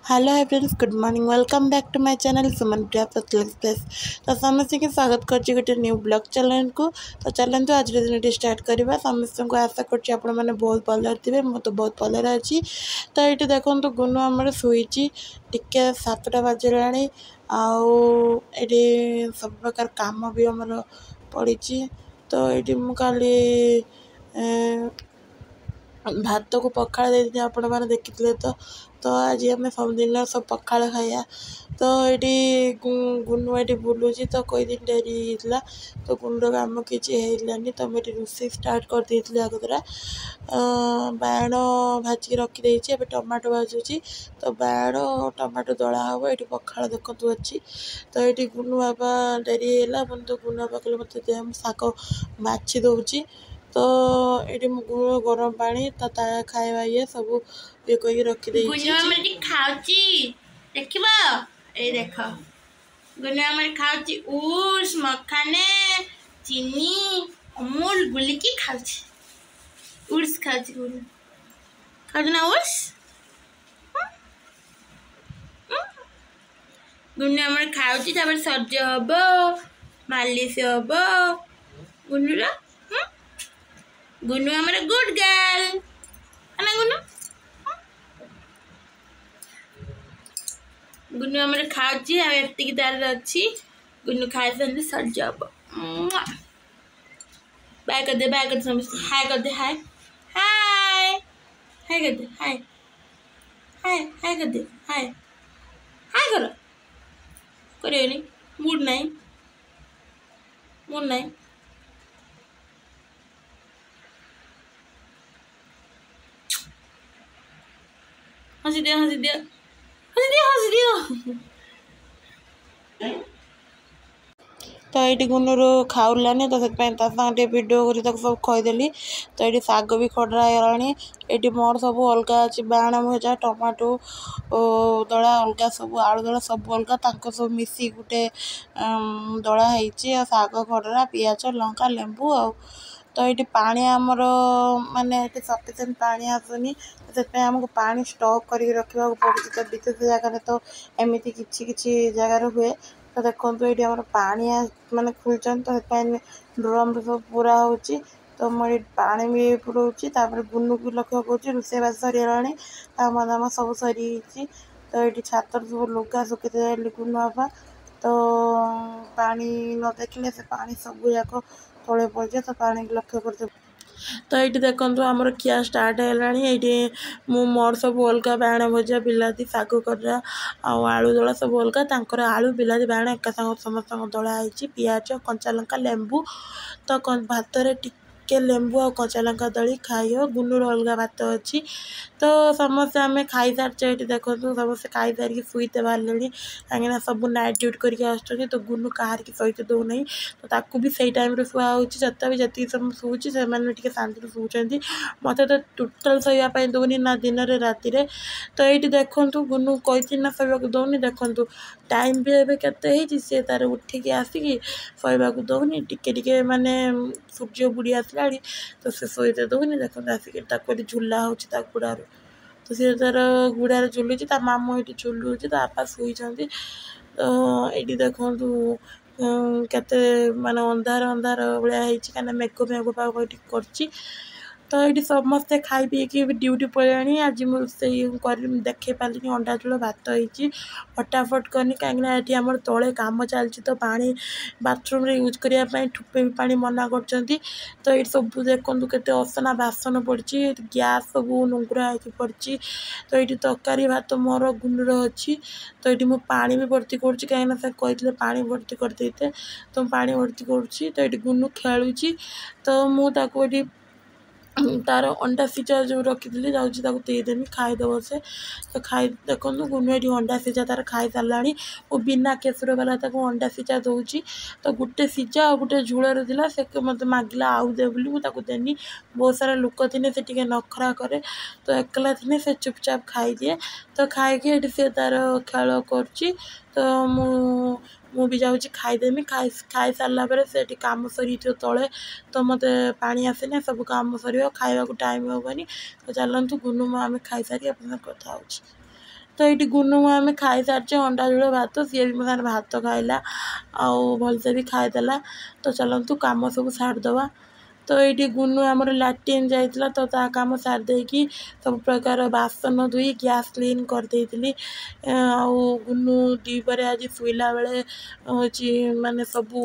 Hello hi friends good morning welcome back to my channel Suman Priya express. तो समस्त के स्वागत कर गोटे न्यू ब्लॉग चैनल को। तो चलते आज दिन स्टार्ट करवा। समस्त को आशा कर बहुत भल थे मु तो बहुत भल अच्छी। तो ये देखो गुनु आम शुई टिके 7टा बाजला आए सब प्रकार कम भी आमर पड़ी। तो ये मुझे भात को पखाड़ दे आपण मैंने देखी तो आज आम सबदिन सब पखाड़ खाया। तो ये गुनु ये बुलूची तो कोई दिन डेरी होता तो गुंड कम किसी तो मुझे रोषे स्टार्ट कर दी आगतरा बाण भाजिक रखीदे टमाटो भाजुची। तो बाण टमाटो दला हम ये पखाड़ देखु अच्छी। तो ये गुनु बाबा डेरी है तो गुनु बाबा कहले मत दे शाग बाछी दौची। तो ये गरम पानी तो खाଇବା ये सब ये कोई रखी खाऊची देख गुनु आमर खाऊची उर्स मखाने चीनी अमूल गुलिकी खाऊची उर्स खाऊची गुनु खाऊची ना उर्स गुनु आमर खाऊची तापर सज हबो मालिश हबो गुनु गुनु आमर गुड गर्ल है ना गुनु गुनु आमर खाऊची आ एतिकी तार अच्छी गुनु खाई सारे सज हबो बाय कर दे समझ हाय कर दे हाय हाय हाय कर दे हाय हाय हाय कर दे हाय हाय करो करियो नहीं मूड नहीं हंसी दियो तो ये गुनुर खाऊलानी तो से वीडियो कर सब खोदेली। तो ये शाग भी खड़ा है ये मोर सब अलग अच्छी बाण भजा टमाटो दला अलग सब आलू दला सब अलग सब मिसी गोटे दला है शाग खड़ा पियाज लंका लेंबू आ तो ये पानी आमर माने सफिसीयंट पानी आसुनी से आमको पानी स्टॉक करके रखा पड़े। तो विशेष जगह तो एमती किसी जगार हुए। तो देखो ये आम पानी माने खुलचन तो ड्रम सब पूरा हो तो मुझे पानी भी पुराऊँगी। गुनु भी लक्ष्य कर रोषेबास सर काम दाम सब सरी। तो ये छातर सब लुगा सुखी गुनु बाबा तो पानी न देखले से पानी सब जाक तले पड़ जाए। तो पानी लक्ष्य कर तो ये देखो आमर खिया स्टार्ट है ये मोर सब अलग बाण भजा बिलाती शाग कर आलू दला सब अलग आलू बिलाती बाण एका समस्त दला है पियाज कंचा लंका लेंबू। तो भात के लेंबू और कंचा लंका दली खाई गुनुर अलग भात अच्छी। तो समस्त आम खाई सारे ये देखो समस्त खाई सारिक शुईते बाहर कहीं सब नाइट ड्यूटी करके आसुँच। तो गुनु कहार की सहित दौना तो ताकू भी सही टाइम शुआ होता भी जी समय शुची से शांति शुचंती मत तो टोटाल शोवाई दौनी ना दिन में राति। तो ये देखूँ गुनु कही ना शोवाक दौनी देखूँ टाइम भी एवं केते सी तार उठिकी आसिकी शोवाक दौनी टिके माने सूर्य बुड़ी आसला तो से शोते दौनी देखो आसिक झुला हो गुड़ार। तो सी तार गुड़ार झुलुची मामू ये झुलुची तो आपा शुई। तो ये देखूँ केते माने अंधार अंधार भाया कहीं मेघ पाग कर। तो ये समस्ते खाई पीकी ड्यूटी पड़े। आज मुझे कर देखे पारे अंडा झोल भात हो फटाफट करनी कहीं आम तले कम चलती तो पानी बाथरूम यूज करने ठुपे भी पानी मना कर। तो ये सब देखो केते असना बासन पड़ी गैस सब नुंगुरा हो पड़ी। तो ये तरकारी भात मोर गुनुर अच्छी। तो ये मुझे पानी भी भर्ती करुँच कहीं कहते पानी भर्ती करदे तो पानी भर्ती करुँच। तो ये गुनु खेलुची तो मुझे तार अंडा सीझा जो रखी जादेमी खाईदेव से। तो खाई देखो गुनु ये अंडा सीझा तार खाई सारा और बिना केसर वाला अंडा सीझा दूची। तो गोटे सीझा और गोटे झोल था से मत मागिला आउ दे बोली देनी। बहुत सारा लोक थे से नखरा करे तो एकला थे से चुपचाप खाई दिए। तो खाई सी तार खेल कर। तो मु भी जाऊँगी खाईदेमी खाई सारा से कम सरी तले तो मत पानी आसेना सब कम सर खावा टाइम हेनी। तो चलतु गुनु आम खाई सारी अपना कथा। तो ये गुनु आम खाई सारी अंडा झोल भात सी भी मो भात खाइला आउ भलसे भी खाईदेला। तो चलतु कम सब सारिदे। तो ये गुनु आमर लाट्रिन जाइला तो ता काम सारिदेकी सब प्रकार बासन धोई गैस क्लीन करदे आउ गुनु दीपर आज शुला बेले हूँ माने सबू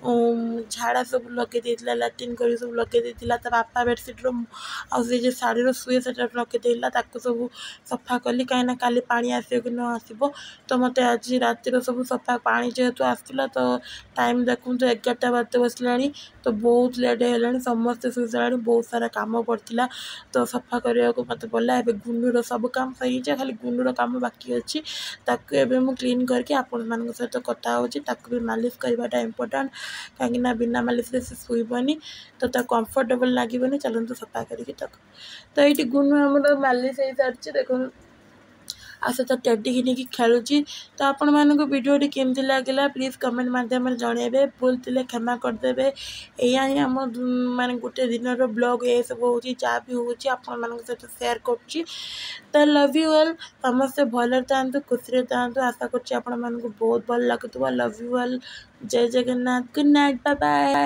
झाड़ा सब लगे देला लाट्रिन कर सब लगे देला ता बापा बेडसीट्र आउ से शाढ़ी शुए से लगे देला ताकू सब सफा कली कहीं काली पानी आसो कि न आसो। तो मत आज रातिर सब सफा पानी जेहेतु आसला तो टाइम देखूँ 11टा बाजते बसला तो बहुत लेट है समस्ते शुई सारा बहुत सारा कम पड़ता तो सफा करने को मत पड़ा। एवं गुनुर सब काम सही खाली गुनुर काम बाकी अच्छी ताकू क्लीन करके आपण मान सहित कथा होची भी मालिश करवाटा इम्पोर्टाट कहीं बिना मालिश से शुईबनी तो कंफर्टेबल लगे। चलते सफा करके तो ये गुनु आम मालिश हो सारी देखो आ सहित टेडी की खेलुची। तो आपण मानक वीडियो केमती लगे प्लीज कमेंट माध्यम जनइबे भूल थे क्षमा करदे। या ही आम माने गोटे दिन ब्लॉग ये सब हो जहाँ भी हो सहित शेयर कर। तो लव यू ऑल समस्ते भल था खुशी था आशा कर बहुत भल लगुव। लव यू ऑल जय Jagannath good night bye bye.